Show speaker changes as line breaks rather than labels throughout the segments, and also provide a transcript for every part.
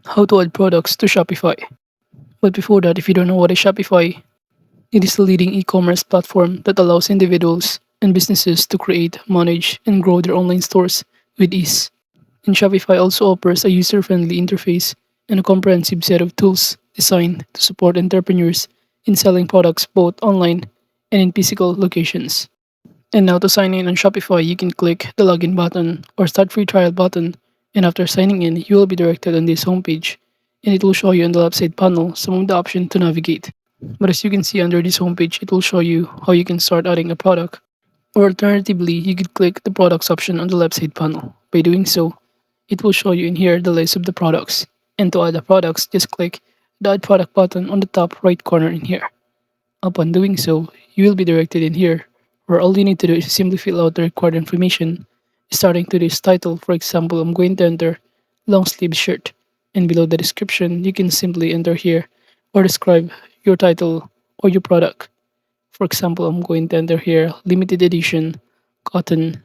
How to add products to Shopify. But before that, if you don't know what is Shopify, it is the leading e-commerce platform that allows individuals and businesses to create, manage, and grow their online stores with ease. And Shopify also offers a user-friendly interface and a comprehensive set of tools designed to support entrepreneurs in selling products both online and in physical locations. And now to sign in on Shopify, you can click the login button or start free trial button. And after signing in, you will be directed on this homepage and it will show you on the left side panel some of the options to navigate. But as you can see under this homepage, it will show you how you can start adding a product. Or alternatively, you could click the products option on the left side panel. By doing so, it will show you in here the list of the products. And to add the products, just click the add product button on the top right corner in here. Upon doing so, you will be directed in here, where all you need to do is simply fill out the required information. Starting to this title, for example, I'm going to enter long sleeve shirt, and below the description, you can simply enter here or describe your title or your product. For example, I'm going to enter here limited edition cotton,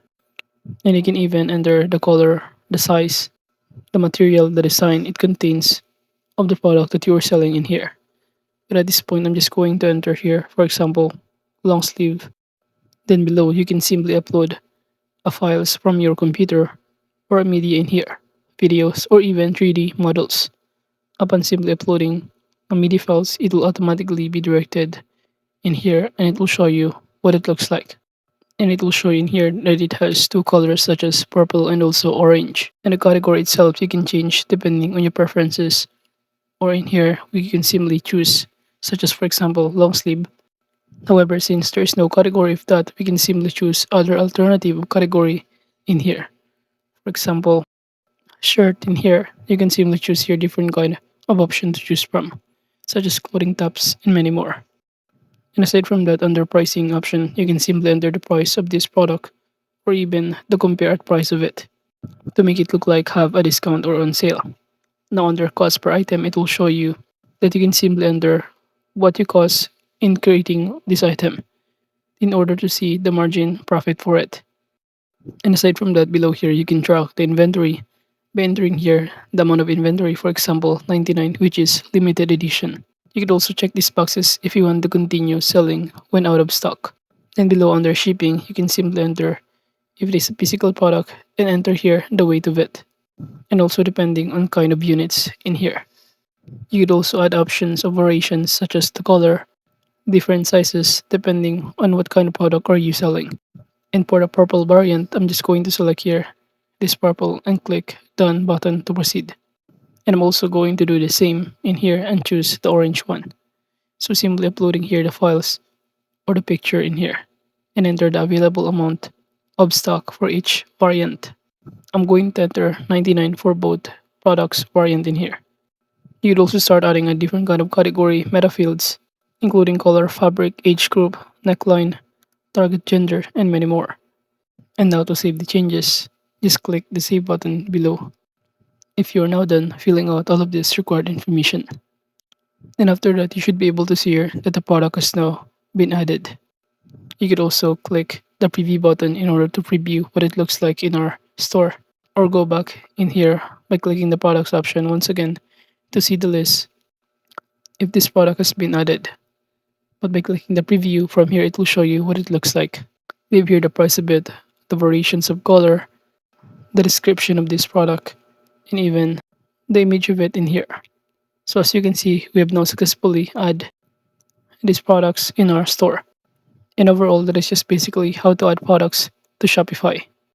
and you can even enter the color, the size, the material, the design it contains of the product that you are selling in here. But at this point, I'm just going to enter here, for example, long sleeve. Then below, you can simply upload a files from your computer or a media in here, videos or even 3D models. Upon simply uploading a media files, it will automatically be directed in here and it will show you what it looks like. And it will show you in here that it has two colors such as purple and also orange. And the category itself you can change depending on your preferences. Or in here, we can simply choose, such as for example, long sleeve. However, since there is no category of that, we can simply choose other alternative category in here. For example, shirt in here, you can simply choose here different kind of option to choose from, such as clothing tops and many more. And aside from that, under pricing option, you can simply enter the price of this product or even the compared price of it to make it look like have a discount or on sale. Now under cost per item, it will show you that you can simply enter what you cost in creating this item in order to see the margin profit for it. And aside from that, below here, you can track the inventory by entering here the amount of inventory, for example, 99, which is limited edition. You could also check these boxes if you want to continue selling when out of stock. And below under shipping, you can simply enter if it is a physical product and enter here the weight of it. And also depending on kind of units in here. You could also add options of variations such as the color, different sizes depending on what kind of product are you selling. And for the purple variant, I'm just going to select here this purple and click done button to proceed. And I'm also going to do the same in here and choose the orange one. So simply uploading here the files or the picture in here and enter the available amount of stock for each variant. I'm going to enter 99 for both products variant in here. You'd also start adding a different kind of category meta fields, including color, fabric, age group, neckline, target gender, and many more. And now to save the changes, just click the save button below if you're now done filling out all of this required information. And after that, you should be able to see here that the product has now been added. You could also click the preview button in order to preview what it looks like in our store, or go back in here by clicking the products option once again to see the list if this product has been added. But by clicking the preview from here, it will show you what it looks like. Leave here the price of it, the variations of color, the description of this product, and even the image of it in here. So as you can see, we have now successfully added these products in our store. And overall, that is just basically how to add products to Shopify.